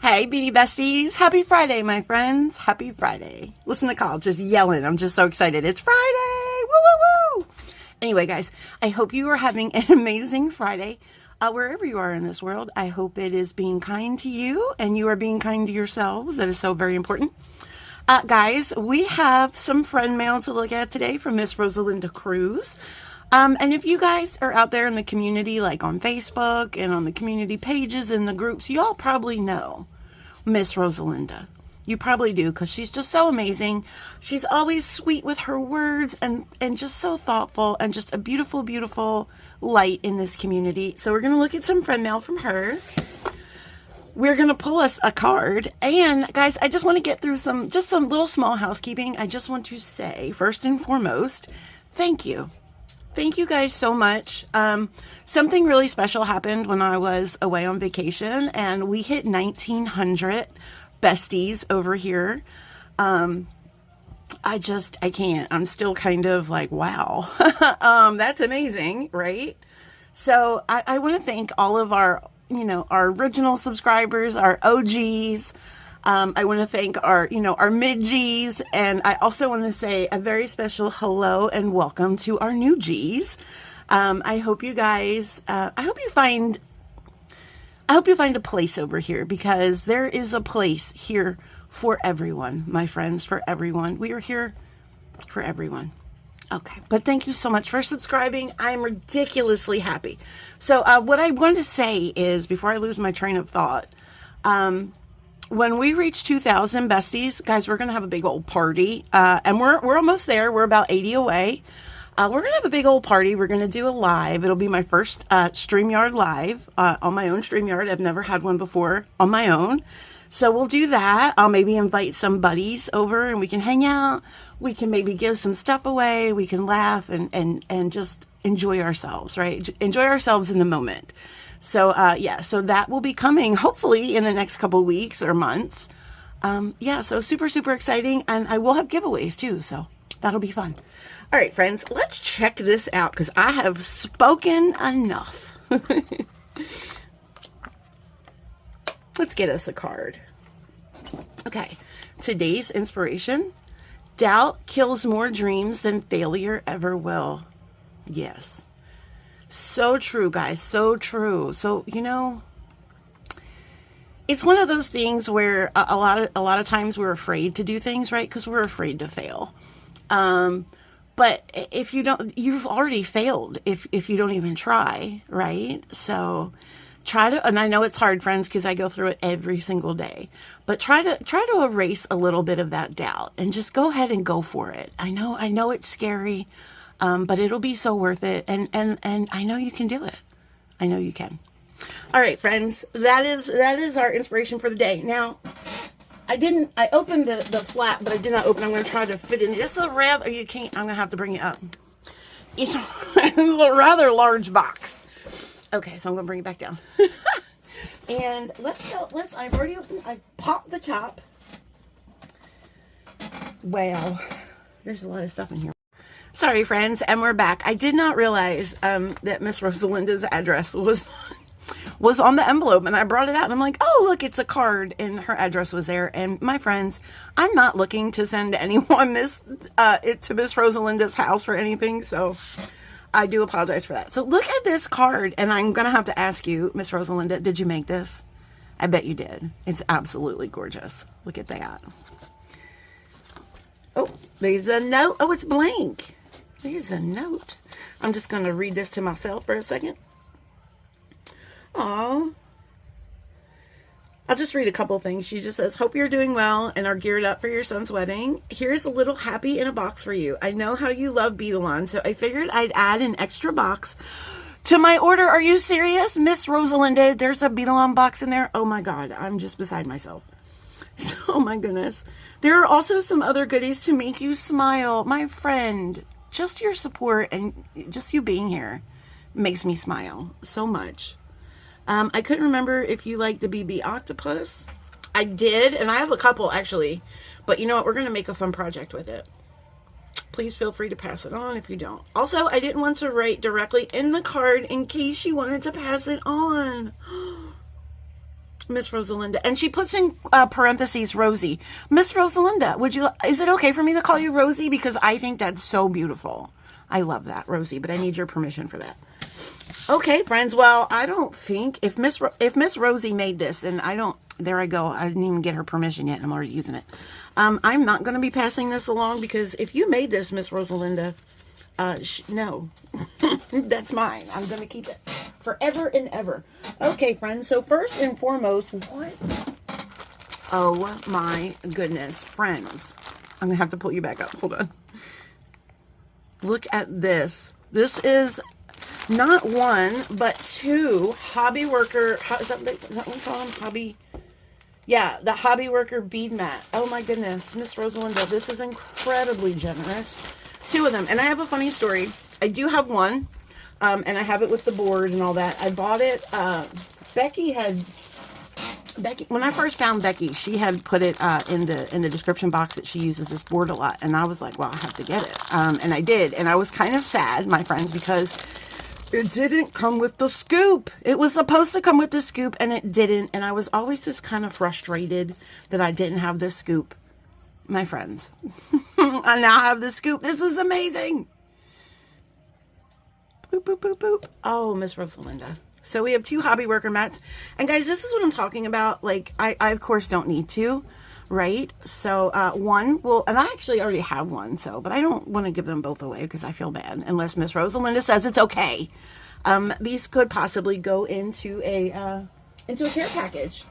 Hey, Beanie Besties. Happy Friday, my friends. Happy Friday. Listen to Kyle just yelling. I'm just so excited. It's Friday. Woo, woo, woo. Anyway, guys, I hope you are having an amazing Friday. Wherever you are in this world, I hope it is being kind to you and you are being kind to yourselves. That is so very important. Guys, we have some friend mail to look at today from Miss Rosalinda Cruz. And if you guys are out there in the community, like on Facebook and on the community pages and the groups, you all probably know Miss Rosalinda. You probably do, because she's just so amazing. She's always sweet with her words and just so thoughtful and just a beautiful, beautiful light in this community. So we're going to look at some friend mail from her. We're going to pull us a card. And guys, I just want to get through some little small housekeeping. I just want to say, first and foremost, thank you. Thank you guys so much. Something really special happened when I was away on vacation, and we hit 1,900 besties over here. I can't. I'm still kind of like, wow. That's amazing, right? So I want to thank all of our original subscribers, our OGs. I want to thank our mid-Gs, and I also want to say a very special hello and welcome to our new Gs. I hope you guys, I hope you find a place over here, because there is a place here for everyone, my friends, for everyone. We are here for everyone. Okay, but thank you so much for subscribing. I'm ridiculously happy. So what I want to say is, before I lose my train of thought, when we reach 2,000 besties, guys, we're going to have a big old party. And we're almost there. We're about 80 away. We're going to have a big old party. We're going to do a live. It'll be my first StreamYard live on my own StreamYard. I've never had one before on my own. So we'll do that. I'll maybe invite some buddies over and we can hang out. We can maybe give some stuff away. We can laugh and just enjoy ourselves, right? Enjoy ourselves in the moment. So, so that will be coming hopefully in the next couple weeks or months. So super, super exciting. And I will have giveaways too. So that'll be fun. All right, friends, let's check this out, because I have spoken enough. Let's get us a card. Okay. Today's inspiration: doubt kills more dreams than failure ever will. Yes. So true, guys. So true. So, it's one of those things where a lot of times we're afraid to do things, right? Because we're afraid to fail. But if you don't, you've already failed if you don't even try, right? So try to, and I know it's hard, friends, because I go through it every single day, but try to erase a little bit of that doubt and just go ahead and go for it. I know it's scary. But it'll be so worth it. And I know you can do it. I know you can. All right, friends, that is our inspiration for the day. Now, I opened the flap, but I did not open. I'm going to try to fit in. It's a rather, you can't, I'm going to have to bring it up. It's a rather large box. Okay, so I'm going to bring it back down. And I've already opened, I've popped the top. Wow. There's a lot of stuff in here. Sorry, friends, and we're back. I did not realize that Miss Rosalinda's address was on the envelope, and I brought it out, and I'm like, oh, look, it's a card, and her address was there. And my friends, I'm not looking to send anyone to Miss Rosalinda's house for anything, so I do apologize for that. So look at this card, and I'm going to have to ask you, Miss Rosalinda, did you make this? I bet you did. It's absolutely gorgeous. Look at that. Oh, there's a note. Oh, it's blank. There's a note. I'm just going to read this to myself for a second. Aw. I'll just read a couple things. She just says, hope you're doing well and are geared up for your son's wedding. Here's a little happy in a box for you. I know how you love Beadalon, so I figured I'd add an extra box to my order. Are you serious, Miss Rosalinda? There's a Beadalon box in there? Oh my God, I'm just beside myself. Oh my goodness. There are also some other goodies to make you smile, my friend. Just your support and just you being here makes me smile so much. I couldn't remember if you like the BB octopus. I did, and I have a couple actually, but you know what? We're going to make a fun project with it. Please feel free to pass it on if you don't. Also, I didn't want to write directly in the card in case you wanted to pass it on. Miss Rosalinda. And she puts in parentheses, Rosie. Miss Rosalinda, is it okay for me to call you Rosie? Because I think that's so beautiful. I love that, Rosie, but I need your permission for that. Okay, friends. Well, I don't think if Miss Rosie made this, and there I go. I didn't even get her permission yet, and I'm already using it. I'm not going to be passing this along, because if you made this, Miss Rosalinda, no, that's mine. I'm going to keep it forever and ever. Okay, friends. So first and foremost, what? Oh my goodness, friends. I'm going to have to pull you back up. Hold on. Look at this. This is not one, but two hobby worker. Is that what we call them? Hobby. Yeah, the hobby worker bead mat. Oh my goodness, Miss Rosalinda, this is incredibly generous. Two of them. And I have a funny story. I do have one, and I have it with the board and all that. I bought it. Becky, when I first found Becky, she had put it in the description box that she uses this board a lot. And I was like, well, I have to get it. And I did. And I was kind of sad, my friends, because it didn't come with the scoop. It was supposed to come with the scoop, and it didn't. And I was always just kind of frustrated that I didn't have the scoop. My friends, I now have the scoop. This is amazing. Boop, boop, boop, boop. Oh, Miss Rosalinda. So we have two hobby worker mats. And guys, this is what I'm talking about. Like, I of course don't need to, right? So one will, and I actually already have one, but I don't want to give them both away because I feel bad, unless Miss Rosalinda says it's okay. These could possibly go into a care package.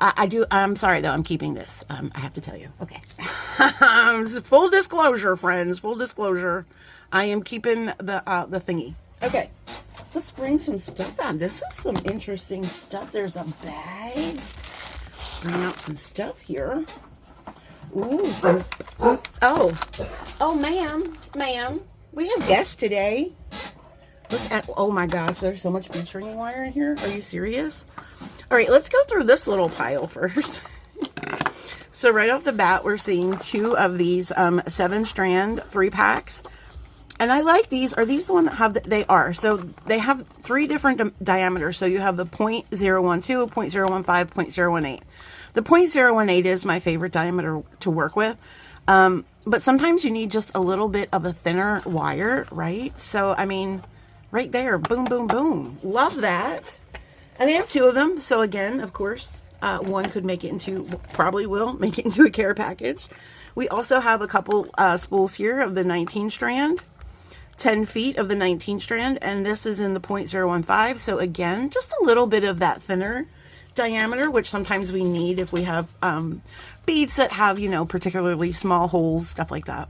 I'm sorry though, I'm keeping this. I have to tell you. Okay. Full disclosure, friends. Full disclosure. I am keeping the thingy. Okay. Let's bring some stuff out. This is some interesting stuff. There's a bag. Bring out some stuff here. Ooh, oh, ma'am. We have guests today. Look at, oh my gosh, there's so much bead stringing wire in here. Are you serious? All right, let's go through this little pile first. So right off the bat, we're seeing two of these 7-strand 3-packs. And I like these. Are these the one that have, they are. So they have 3 different diameters. So you have the 0.012, 0.015, 0.018. The 0.018 is my favorite diameter to work with. But sometimes you need just a little bit of a thinner wire, right? So, I mean, right there, boom, boom, boom. Love that. And I have 2 of them. So again, of course, one could make it into, probably will make it into a care package. We also have a couple spools here of the 19-strand. 10 feet of the 19-strand, and this is in the 0.015. So again, just a little bit of that thinner diameter, which sometimes we need if we have beads that have, you know, particularly small holes, stuff like that.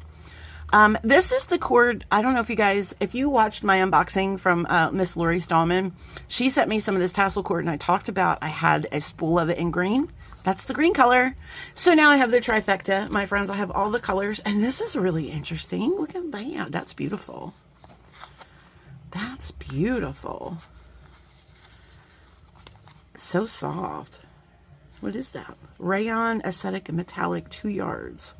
This is the cord. I don't know if you guys, if you watched my unboxing from Miss Lori Stallman, she sent me some of this tassel cord, and I talked about, I had a spool of it in green. That's the green color. So now I have the trifecta, my friends. I have all the colors, and this is really interesting. Look at that. That's beautiful. That's beautiful. So soft. What is that? Rayon aesthetic and metallic 2 yards.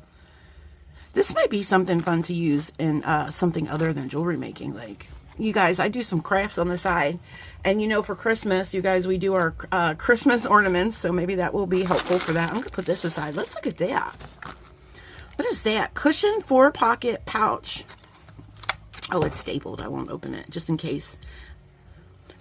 This might be something fun to use in something other than jewelry making. Like, you guys, I do some crafts on the side, and you know, for Christmas, you guys, we do our Christmas ornaments, so maybe that will be helpful for that. I'm gonna put this aside. Let's look at that. What is that? Cushion 4-pocket pouch. Oh, it's stapled. I won't open it just in case.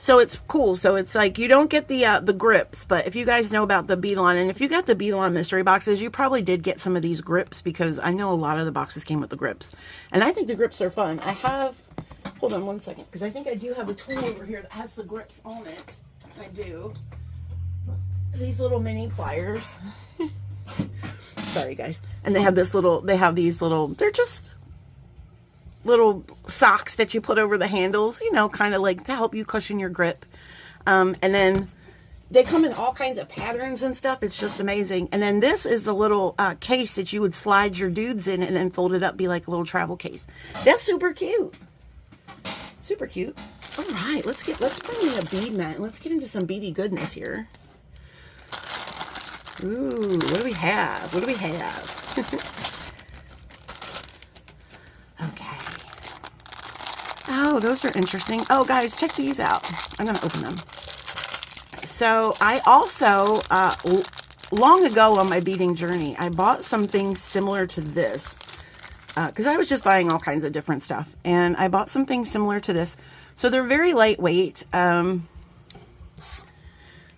So it's cool. So it's like, you don't get the grips, but if you guys know about the Beadline, and if you got the Beadline mystery boxes, you probably did get some of these grips, because I know a lot of the boxes came with the grips, and I think the grips are fun. I have, hold on one second, because I think I do have a tool over here that has the grips on it. I do. These little mini pliers. Sorry, guys. And they have this little, they're just little socks that you put over the handles, you know, kind of like to help you cushion your grip. And then they come in all kinds of patterns and stuff. It's just amazing. And then this is the little case that you would slide your dudes in and then fold it up, be like a little travel case. That's super cute. Super cute. All right, let's bring in a bead mat and let's get into some beady goodness here. Ooh, what do we have? What do we have? Okay. Oh, those are interesting. Oh, guys, check these out. I'm going to open them. So I also, long ago on my beading journey, I bought something similar to this. Because I was just buying all kinds of different stuff. And I bought something similar to this. So they're very lightweight. Do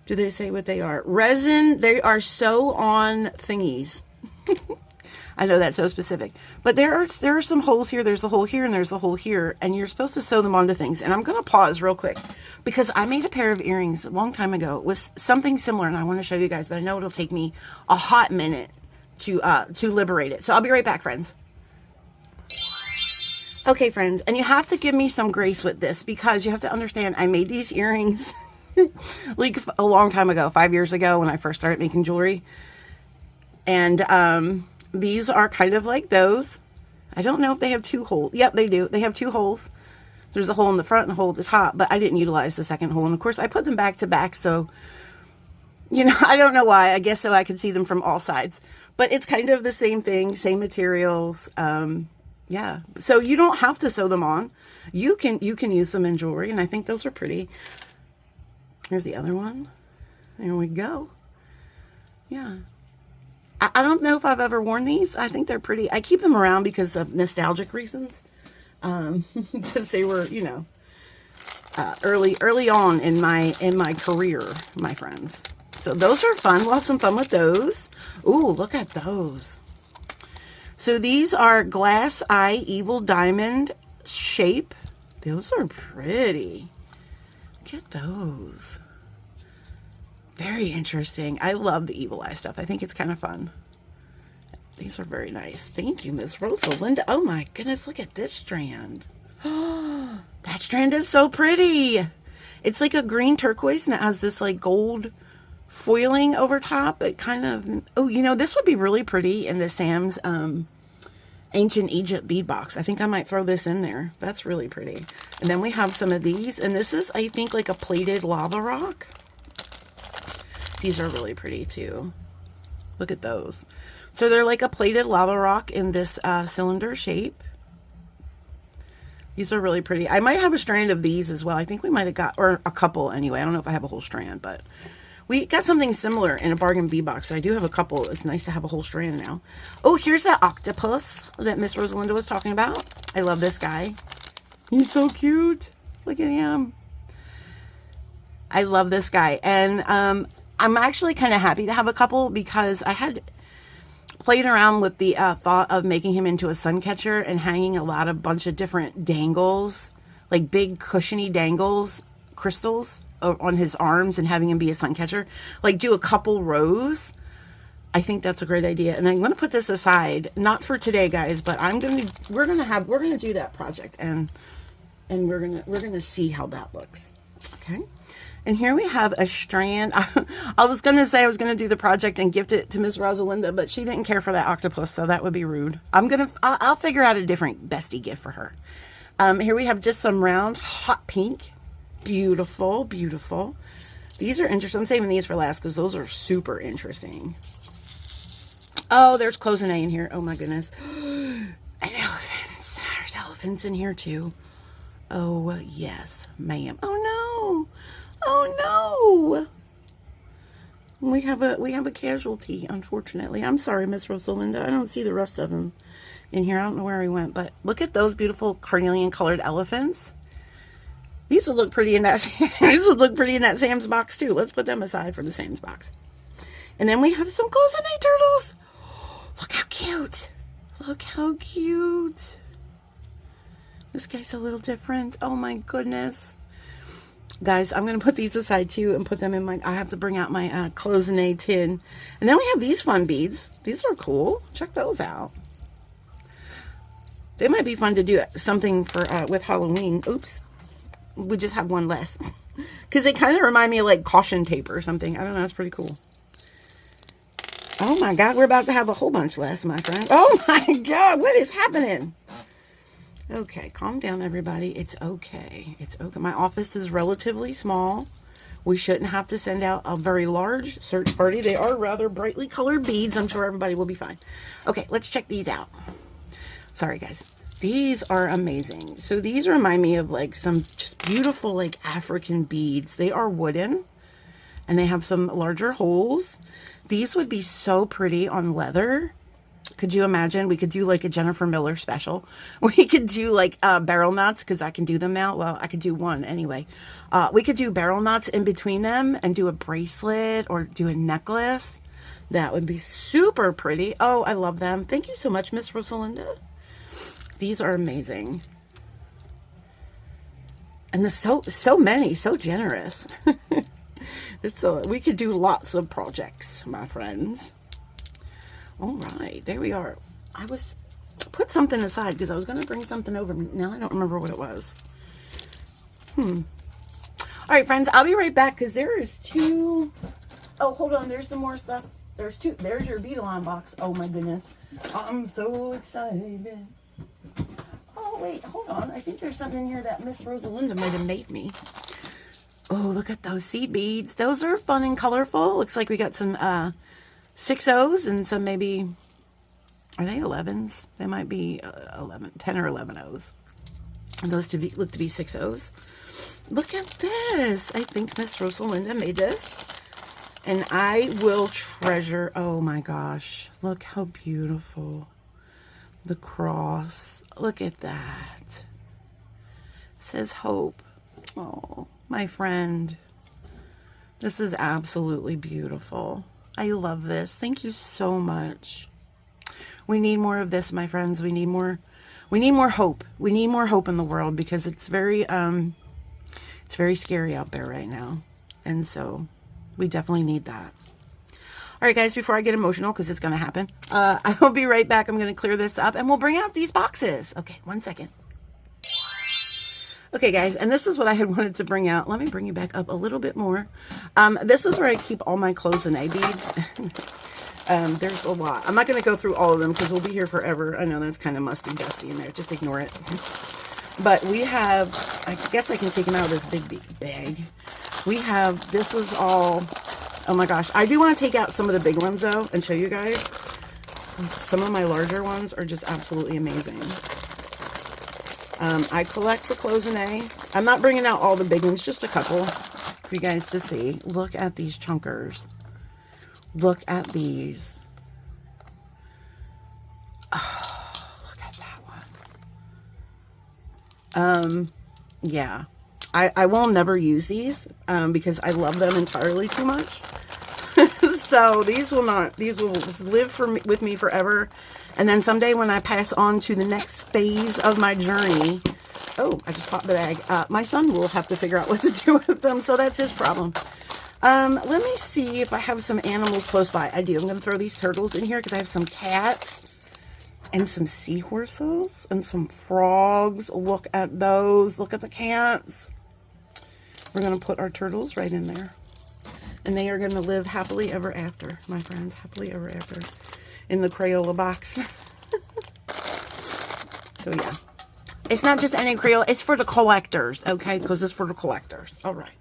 they say what they are? Resin. They are sew on thingies. I know that's so specific. But there are some holes here. There's a hole here and there's a hole here. And you're supposed to sew them onto things. And I'm going to pause real quick. Because I made a pair of earrings a long time ago with something similar. And I want to show you guys. But I know it'll take me a hot minute to liberate it. So I'll be right back, friends. Okay, friends, and you have to give me some grace with this because you have to understand I made these earrings like a long time ago, 5 years ago when I first started making jewelry. And these are kind of like those. I don't know if they have two holes. Yep, they do. They have two holes. There's a hole in the front and a hole at the top, but I didn't utilize the second hole. And of course, I put them back to back. So, you know, I don't know why. I guess so I could see them from all sides. But it's kind of the same thing, same materials. Yeah, so you don't have to sew them on. You can use them in jewelry, and I think those are pretty. Here's the other one. There we go. Yeah. I don't know if I've ever worn these. I think they're pretty. I keep them around because of nostalgic reasons. Because they were, you know, early on in my career, my friends. So those are fun. We'll have some fun with those. Ooh, look at those. So these are glass eye evil diamond shape. Those are pretty. Look at those. Very interesting. I love the evil eye stuff. I think it's kind of fun. These are very nice. Thank you, Miss Rosalinda. Oh my goodness, look at this strand. That strand is so pretty. It's like a green turquoise and it has this like gold foiling over top. It kind of, oh, you know, this would be really pretty in the Sam's Ancient Egypt bead box. I think I might throw this in there. That's really pretty. And then we have some of these, and this is, I think, like a plated lava rock. These are really pretty too. Look at those. So they're like a plated lava rock in this cylinder shape. These are really pretty. I might have a strand of these as well. I think we might have got, or a couple anyway. I don't know if I have a whole strand, but we got something similar in a bargain bead box. So I do have a couple. It's nice to have a whole strand now. Oh, here's that octopus that Miss Rosalinda was talking about. I love this guy. He's so cute. Look at him. I love this guy. And I'm actually kind of happy to have a couple because I had played around with the thought of making him into a sun catcher and hanging a bunch of different dangles, like big cushiony dangles, crystals on his arms and having him be a sun catcher. Like do a couple rows. I think that's a great idea. And I'm going to put this aside, not for today, guys, but we're going to do that project and we're going to see how that looks. Okay. And here we have a strand. I was going to say I was going to do the project and gift it to Miss Rosalinda, but she didn't care for that octopus, so that would be rude. I'll figure out a different bestie gift for her. Here we have just some round hot pink. Beautiful, beautiful. These are interesting. I'm saving these for last because those are super interesting. Oh, there's cloisonne in here. Oh my goodness. And elephants. There's elephants in here too. Oh yes, ma'am. Oh no. Oh no! We have a casualty, unfortunately. I'm sorry, Miss Rosalinda. I don't see the rest of them in here. I don't know where he went, but look at those beautiful carnelian colored elephants. These would look pretty in that. These would look pretty in that Sam's box too. Let's put them aside for the Sam's box. And then we have some cloisonne turtles. Look how cute! Look how cute! This guy's a little different. Oh my goodness. Guys, I'm going to put these aside too and put them in I have to bring out my cloisonne tin. And then we have these fun beads. These are cool. Check those out. They might be fun to do something for with Halloween. Oops. We just have one less. Because they kind of remind me of like caution tape or something. I don't know. It's pretty cool. Oh my God. We're about to have a whole bunch less, my friend. Oh my God. What is happening? Okay, calm down, everybody. It's okay. It's okay. My office is relatively small. We shouldn't have to send out a very large search party. They are rather brightly colored beads. I'm sure everybody will be fine. Okay, let's check these out. Sorry, guys. These are amazing. So these remind me of like some just beautiful like African beads. They are wooden. and they have some larger holes. These would be so pretty on leather. Could you imagine? We could do like a Jennifer Miller special. We could do like barrel knots, because I can do them now. Well, I could do one anyway. We could do barrel knots in between them and do a bracelet or do a necklace. That would be super pretty. Oh, I love them. Thank you so much, Miss Rosalinda. These are amazing. And there's so many, so generous. So we could do lots of projects, my friends. All right, there we are. I was put something aside because I was going to bring something over. Now I don't remember what it was. All right, friends, I'll be right back because there is two. Oh, hold on. There's some more stuff. There's two. There's your Beadline box. Oh, my goodness. I'm so excited. Oh, wait, hold on. I think there's something in here that Miss Rosalinda might have made me. Oh, look at those seed beads. Those are fun and colorful. Looks like we got some 6 O's and some maybe, are they 11s? They might be 10 or 11 O's. And those look to be 6 O's. Look at this. I think Miss Rosalinda made this. And I will treasure, oh my gosh. Look how beautiful. The cross. Look at that. It says hope. Oh, my friend. This is absolutely beautiful. I love this. Thank you so much. We need more of this, my friends. We need more hope. We need more hope in the world because it's very scary out there right now. And so we definitely need that. All right, guys, before I get emotional, because it's going to happen, I will be right back. I'm going to clear this up and we'll bring out these boxes. Okay, 1 second. Okay, guys, and this is what I had wanted to bring out. Let me bring you back up a little bit more. This is where I keep all my cloisonne beads. There's a lot. I'm not going to go through all of them because we'll be here forever. I know that's kind of musty, dusty in there. Just ignore it. But we have, I guess I can take them out of this big bag. We have, this is all, oh my gosh. I do want to take out some of the big ones, though, and show you guys. Some of my larger ones are just absolutely amazing. I collect the cloisonne. I'm not bringing out all the big ones, just a couple for you guys to see. Look at these chunkers. Look at these. Oh, look at that one. Yeah. I will never use these because I love them entirely too much. So these will live with me forever. And then someday when I pass on to the next phase of my journey, oh, I just popped the bag. My son will have to figure out what to do with them. So that's his problem. Let me see if I have some animals close by. I do. I'm going to throw these turtles in here because I have some cats and some seahorses and some frogs. Look at those. Look at the cats. We're going to put our turtles right in there. And they are going to live happily ever after, my friends. Happily ever after. In the Crayola box. So, yeah. It's not just any Crayola. It's for the collectors, okay? Because it's for the collectors. All right.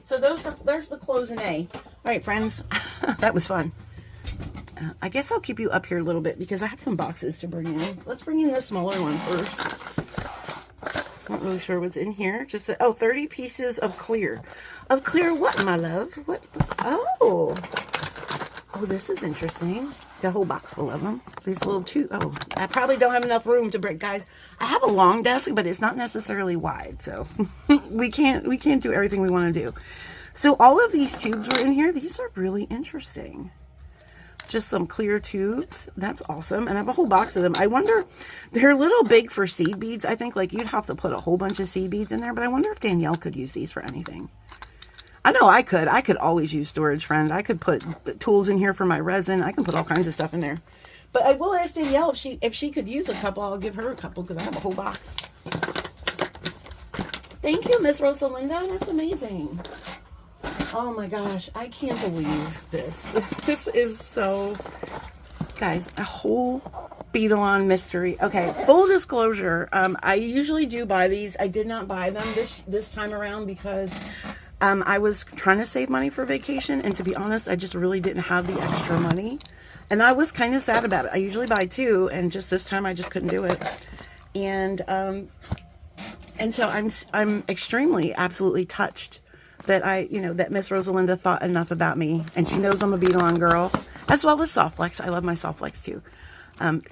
So, there's the cloisonne. All right, friends. That was fun. I guess I'll keep you up here a little bit because I have some boxes to bring in. Let's bring in the smaller one first. Not really sure what's in here. Just, 30 pieces of clear. Of clear what, my love? What? Oh. Oh, this is interesting. The whole box full of them. These little oh, I probably don't have enough room to break, guys. I have a long desk, but it's not necessarily wide, so we can't do everything we want to do. So all of these tubes were in here. These are really interesting. Just some clear tubes. That's awesome. And I have a whole box of them. I wonder, they're a little big for seed beads. I think like you'd have to put a whole bunch of seed beads in there, but I wonder if Danielle could use these for anything. I know I could. I could always use storage, friend. I could put tools in here for my resin. I can put all kinds of stuff in there. But I will ask Danielle if she could use a couple. I'll give her a couple because I have a whole box. Thank you, Miss Rosalinda. That's amazing. Oh my gosh, I can't believe this. This is so, guys, a whole beadle-on mystery. Okay, full disclosure, I usually do buy these. I did not buy them this time around because I was trying to save money for vacation, and to be honest, I just really didn't have the extra money, and I was kind of sad about it. I usually buy two, and just this time I just couldn't do it, and so I'm extremely, absolutely touched that that Miss Rosalinda thought enough about me, and she knows I'm a beat-along girl, as well as Softflex. I love my Softflex too.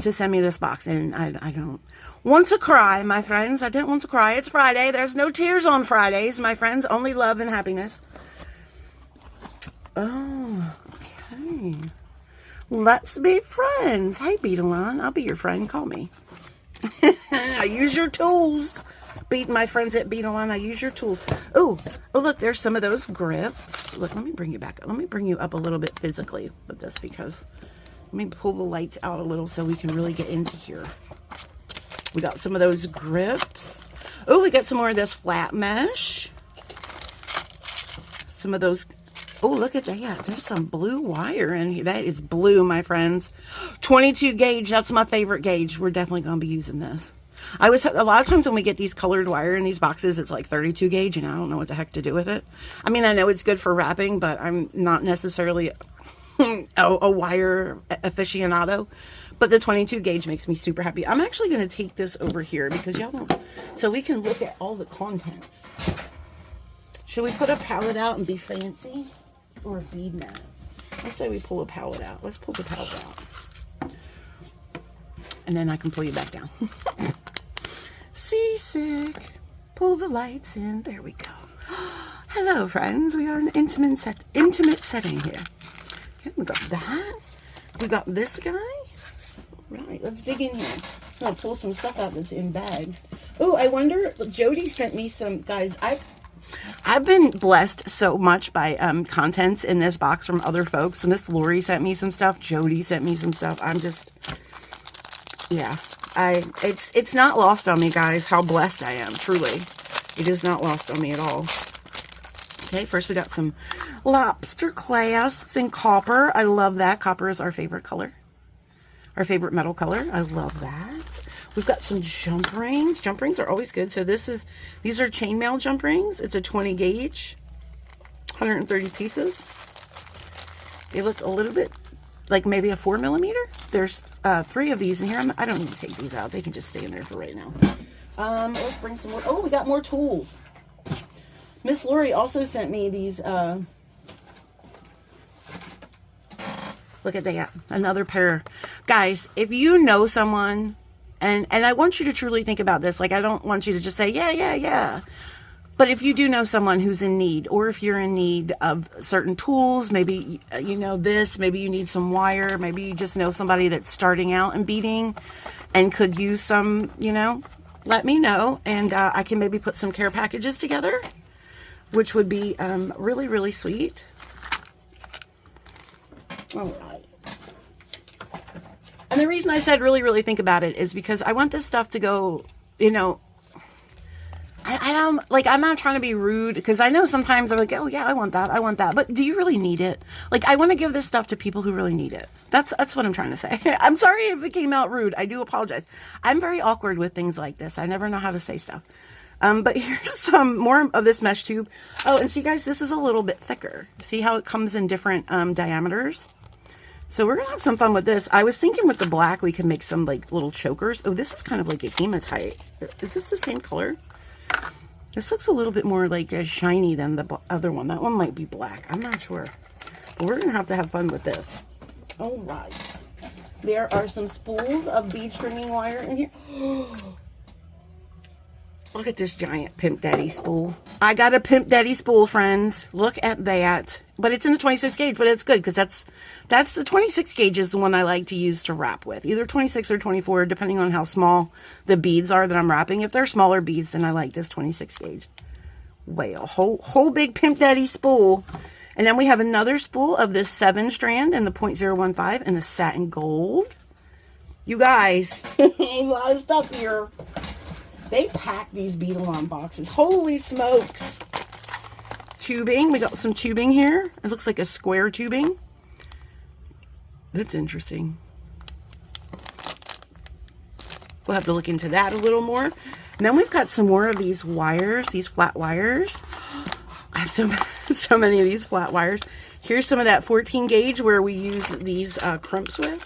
To send me this box, and I don't want to cry, my friends. I didn't want to cry. It's Friday. There's no tears on Fridays, my friends. Only love and happiness. Oh, okay. Let's be friends. Hey, Beat-along. I'll be your friend. Call me. I use your tools. Beat my friends at Beat-along. I use your tools. Oh, look, there's some of those grips. Look, let me bring you back. Let me bring you up a little bit physically with this, because let me pull the lights out a little so we can really get into here. We got some of those grips. Oh, we got some more of this flat mesh. Some of those. Oh, look at that. There's some blue wire in here. That is blue, my friends. 22 gauge. That's my favorite gauge. We're definitely going to be using this. A lot of times when we get these colored wire in these boxes, it's like 32 gauge, and I don't know what the heck to do with it. I mean, I know it's good for wrapping, but I'm not necessarily a wire aficionado. But the 22 gauge makes me super happy. I'm actually going to take this over here because y'all don't, so we can look at all the contents. Should we put a palette out and be fancy? Or a bead mat? Let's say we pull a palette out. Let's pull the palette out. And then I can pull you back down. Seasick. Pull the lights in. There we go. Hello, friends. We are in an intimate setting here. Okay, we got that. We got this guy. Right, let's dig in here. I'm going to pull some stuff out that's in bags. Oh, I wonder, Jody sent me some, guys, I've been blessed so much by contents in this box from other folks. And Miss Lori sent me some stuff. Jody sent me some stuff. I'm just, yeah. It's not lost on me, guys, how blessed I am. Truly. It is not lost on me at all. Okay, first we got some lobster clasps in copper. I love that. Copper is our favorite color. Our favorite metal color. I love that. We've got some jump rings. Jump rings are always good. So these are chainmail jump rings. It's a 20 gauge, 130 pieces. They look a little bit like maybe a 4mm. There's 3 of these in here. I don't need to take these out. They can just stay in there for right now. Let's bring some more. Oh, we got more tools. Miss Lori also sent me these. Look at that. Another pair. Guys, if you know someone, and I want you to truly think about this. Like, I don't want you to just say, yeah. But if you do know someone who's in need, or if you're in need of certain tools, maybe you know this, maybe you need some wire, maybe you just know somebody that's starting out in beading and could use some, let me know. And I can maybe put some care packages together, which would be really, really sweet. All right. And the reason I said really, really think about it is because I want this stuff to go, I'm not trying to be rude, because I know sometimes they're like, oh yeah, I want that. But do you really need it? Like, I want to give this stuff to people who really need it. That's what I'm trying to say. I'm sorry if it came out rude. I do apologize. I'm very awkward with things like this. I never know how to say stuff. But here's some more of this mesh tube. Oh, and see guys, this is a little bit thicker. See how it comes in different diameters? So we're going to have some fun with this. I was thinking with the black, we could make some like little chokers. Oh, this is kind of like a hematite. Is this the same color? This looks a little bit more like shiny than the other one. That one might be black. I'm not sure. But we're going to have fun with this. All right. There are some spools of bead stringing wire in here. Look at this giant Pimp Daddy spool. I got a Pimp Daddy spool, friends. Look at that. But it's in the 26 gauge, but it's good because that's the 26 gauge is the one I like to use to wrap with. Either 26 or 24, depending on how small the beads are that I'm wrapping. If they're smaller beads, then I like this 26 gauge. Way a whole big Pimp Daddy spool. And then we have another spool of this 7 strand and the 0.015 and the satin gold. You guys, a lot of stuff here. They pack these Beat-along boxes. Holy smokes. Tubing. We got some tubing here. It looks like a square tubing. That's interesting. We'll have to look into that a little more. And then we've got some more of these wires, these flat wires. I have so many of these flat wires. Here's some of that 14 gauge where we use these crimps with.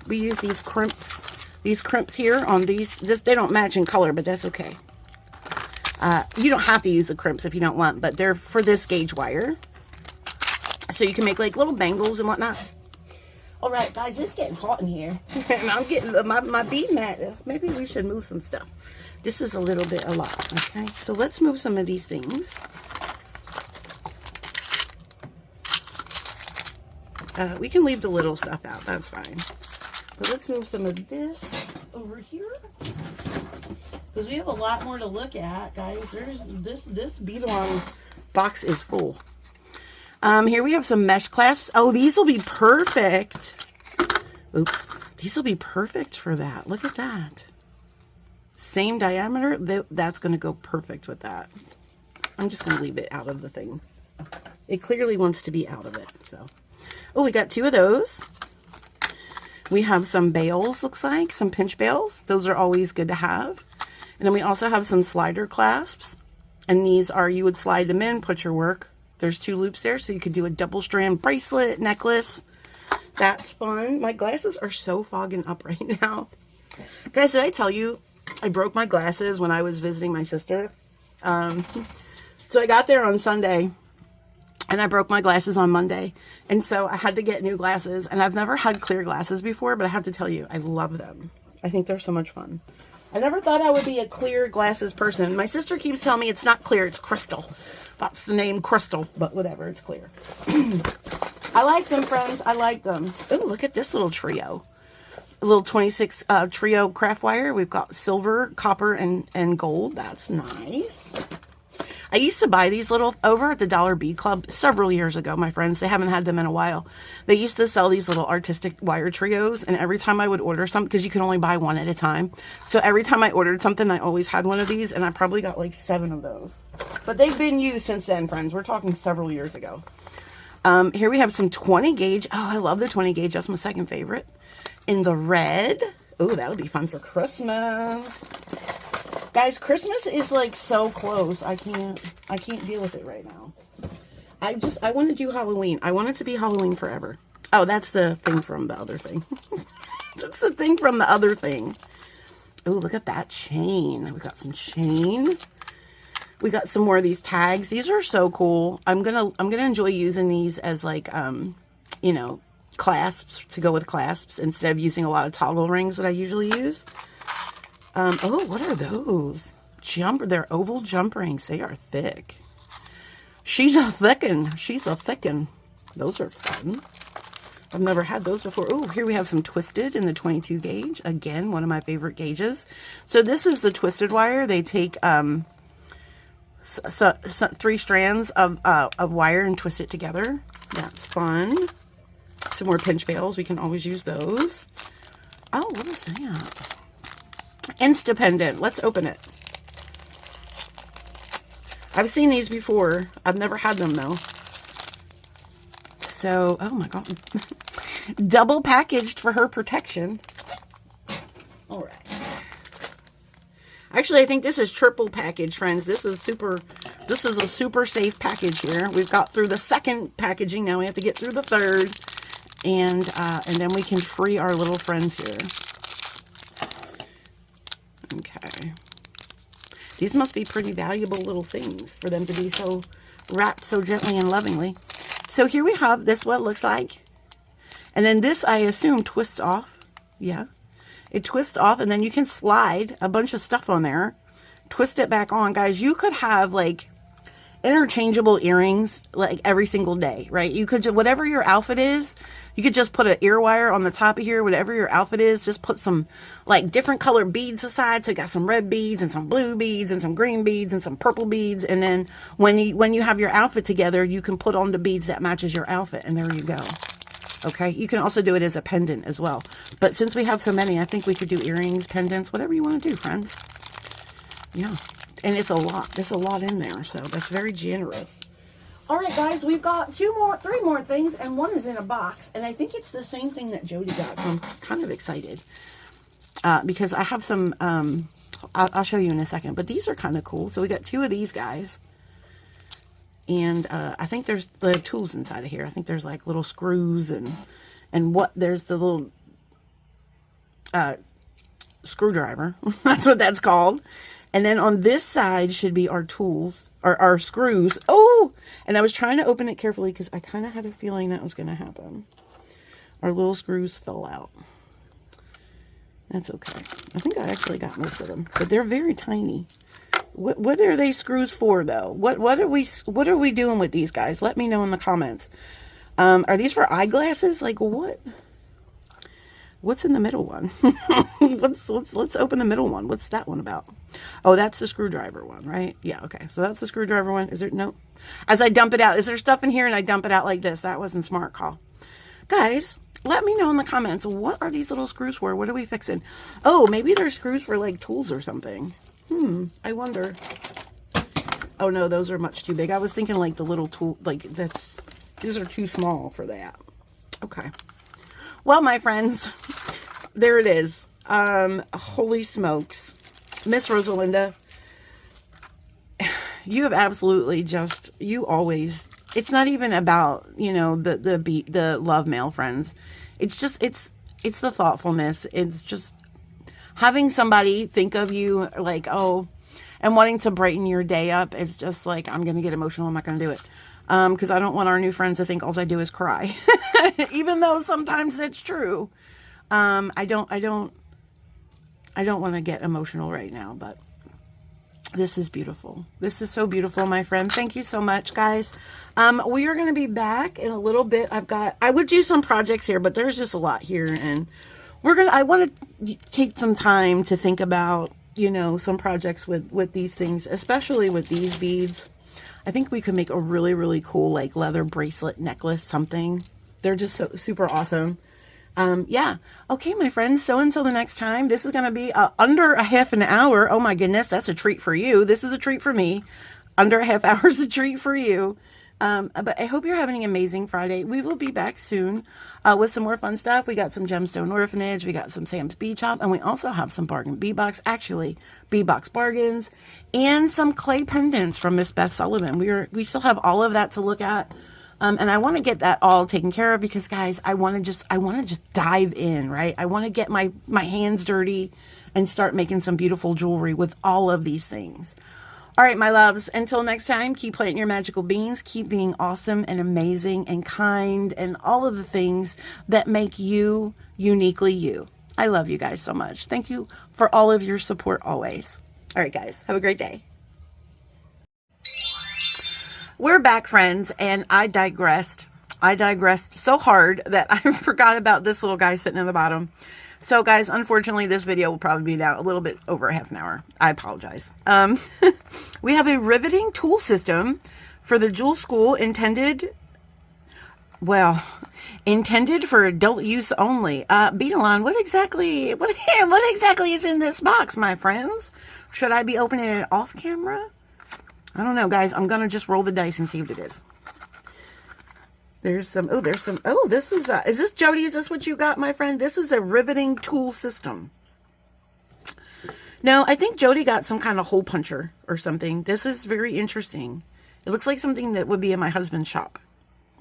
We use these crimps These crimps here on these, they don't match in color, but that's okay. You don't have to use the crimps if you don't want, but they're for this gauge wire. So you can make like little bangles and whatnot. All right, guys, it's getting hot in here. And I'm getting my bead mat. Maybe we should move some stuff. This is a little bit a lot, okay? So let's move some of these things. We can leave the little stuff out. That's fine. But let's move some of this over here. Because we have a lot more to look at, guys. There's this bead-along box is full. Here we have some mesh clasps. Oh, these will be perfect. Oops. These will be perfect for that. Look at that. Same diameter. That's going to go perfect with that. I'm just going to leave it out of the thing. It clearly wants to be out of it. So, oh, we got 2 of those. We have some bails, looks like. Some pinch bails. Those are always good to have. And then we also have some slider clasps. And these are, you would slide them in, put your work. There's 2 loops there, so you could do a double strand bracelet, necklace. That's fun. My glasses are so fogging up right now. Guys, did I tell you I broke my glasses when I was visiting my sister? So I got there on Sunday, and I broke my glasses on Monday. And so I had to get new glasses, and I've never had clear glasses before, but I have to tell you, I love them. I think they're so much fun. I never thought I would be a clear glasses person. My sister keeps telling me it's not clear, it's crystal. That's the name, crystal, but whatever, it's clear. I like them, friends. I like them. Oh, look at this little trio. A little 26 trio craft wire. We've got silver, copper, and gold. That's nice. I used to buy these little over at the Dollar Bead Club several years ago, my friends. They haven't had them in a while. They used to sell these little artistic wire trios, and every time I would order something, because you can only buy one at a time. So every time I ordered something, I always had one of these, and I probably got like 7 of those. But they've been used since then, friends. We're talking several years ago. Here we have some 20 gauge. Oh, I love the 20 gauge. That's my second favorite. In the red. Oh, that'll be fun for Christmas. Guys, Christmas is like so close. I can't deal with it right now. I want to do Halloween. I want it to be Halloween forever. Oh, that's the thing from the other thing. That's the thing from the other thing. Oh, look at that chain. We got some chain. We got some more of these tags. These are so cool. I'm gonna enjoy using these as like you know, clasps to go with clasps instead of using a lot of toggle rings that I usually use. Oh, what are those? They're oval jump rings. They are thick. She's a thickin'. She's a thickin'. Those are fun. I've never had those before. Oh, here we have some twisted in the 22 gauge. Again, one of my favorite gauges. So this is the twisted wire. They take 3 strands of wire and twist it together. That's fun. Some more pinch bails. We can always use those. Oh, what is that? Instapendant. Let's open it. I've seen these before. I've never had them though. So, oh my God. Double packaged for her protection. All right. Actually, I think this is triple package, friends. This is a super safe package here. We've got through the second packaging. Now we have to get through the third. And then we can free our little friends here. Okay. These must be pretty valuable little things for them to be so wrapped so gently and lovingly. So here we have this, what it looks like. And then this, I assume, twists off. Yeah. It twists off, and then you can slide a bunch of stuff on there. Twist it back on. Guys, you could have, like, interchangeable earrings, like, every single day, right? You could, whatever your outfit is, you could just put an ear wire on the top of here, whatever your outfit is, just put some, like, different colored beads aside. So you got some red beads and some blue beads and some green beads and some purple beads. And then when you have your outfit together, you can put on the beads that matches your outfit. And there you go. Okay. You can also do it as a pendant as well. But since we have so many, I think we could do earrings, pendants, whatever you want to do, friends. Yeah. And it's a lot. There's a lot in there. So that's very generous. All right, guys, we've got 3 more things, and one is in a box, and I think it's the same thing that Jody got, so I'm kind of excited because I have some, I'll show you in a second, but these are kind of cool. So we got 2 of these guys, and I think there's the tools inside of here. I think there's like little screws and there's the little screwdriver. That's what that's called. And then on this side should be our tools, or our screws. Oh, and I was trying to open it carefully because I kind of had a feeling that was going to happen. Our little screws fell out. That's okay. I think I actually got most of them, but they're very tiny. What are they screws for though? What are we doing with these guys? Let me know in the comments. Are these for eyeglasses? Like what? What's in the middle one? Let's open the middle one. What's that one about? Oh, that's the screwdriver one, right? Yeah, okay. So that's the screwdriver one. Is there no? As I dump it out, is there stuff in here and I dump it out like this? That wasn't smart call. Guys, let me know in the comments. What are these little screws for? What are we fixing? Oh, maybe they're screws for like tools or something. I wonder. Oh no, those are much too big. I was thinking like the little tool, like these are too small for that. Okay. Well, my friends, there it is. Holy smokes. Miss Rosalinda, you have absolutely just, you always, it's not even about, you know, the love mail, friends. It's just, it's the thoughtfulness. It's just having somebody think of you like, oh, and wanting to brighten your day up. It's just like, I'm going to get emotional. I'm not going to do it. Because I don't want our new friends to think all I do is cry. Even though sometimes it's true. I don't want to get emotional right now, but this is beautiful. This is so beautiful, my friend. Thank you so much, guys. We are going to be back in a little bit. I would do some projects here, but there's just a lot here, and I want to take some time to think about, you know, some projects with these things, especially with these beads. I think we could make a really, really cool, like, leather bracelet necklace, something. They're just so super awesome. Yeah. Okay, my friends. So until the next time, this is going to be under a half an hour. Oh my goodness. That's a treat for you. This is a treat for me. Under a half hour is a treat for you. But I hope you're having an amazing Friday. We will be back soon with some more fun stuff. We got some Gemstone Orphanage. We got some Sam's Bead Shop. And we also have some bargain bead box. Actually, bead box bargains. And some clay pendants from Miss Beth Sullivan. We still have all of that to look at. And I want to get that all taken care of because, guys, I want to just dive in, right? I want to get my hands dirty and start making some beautiful jewelry with all of these things. All right, my loves, until next time, keep planting your magical beans, keep being awesome and amazing and kind and all of the things that make you uniquely you. I love you guys so much. Thank you for all of your support always. All right, guys, have a great day. We're back, friends, and I digressed. I digressed so hard that I forgot about this little guy sitting in the bottom. So, guys, unfortunately, this video will probably be out a little bit over a half an hour. I apologize. We have a riveting tool system for the jewel school intended for adult use only. Beadalon, what exactly is in this box, my friends? Should I be opening it off camera? I don't know, guys. I'm going to just roll the dice and see what it is. This is this Jody? Is this what you got, my friend? This is a riveting tool system. No, I think Jody got some kind of hole puncher or something. This is very interesting. It looks like something that would be in my husband's shop.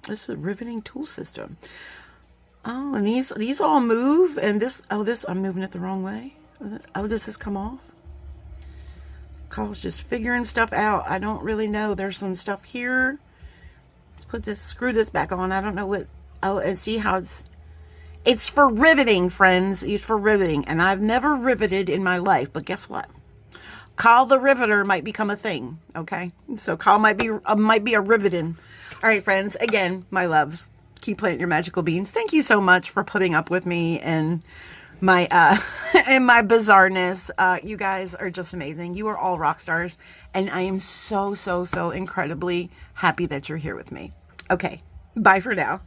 This is a riveting tool system. Oh, and these all move, and I'm moving it the wrong way. Oh, does this come off? Carl's just figuring stuff out. I don't really know. There's some stuff here. Screw this back on. I don't know what, and see how it's for riveting, friends. It's for riveting. And I've never riveted in my life, but guess what? Carl the Riveter might become a thing. Okay. So Carl might be a riveting. All right, friends. Again, my loves, keep planting your magical beans. Thank you so much for putting up with me and my, and my bizarreness. You guys are just amazing. You are all rock stars. And I am so, so, so incredibly happy that you're here with me. Okay, bye for now.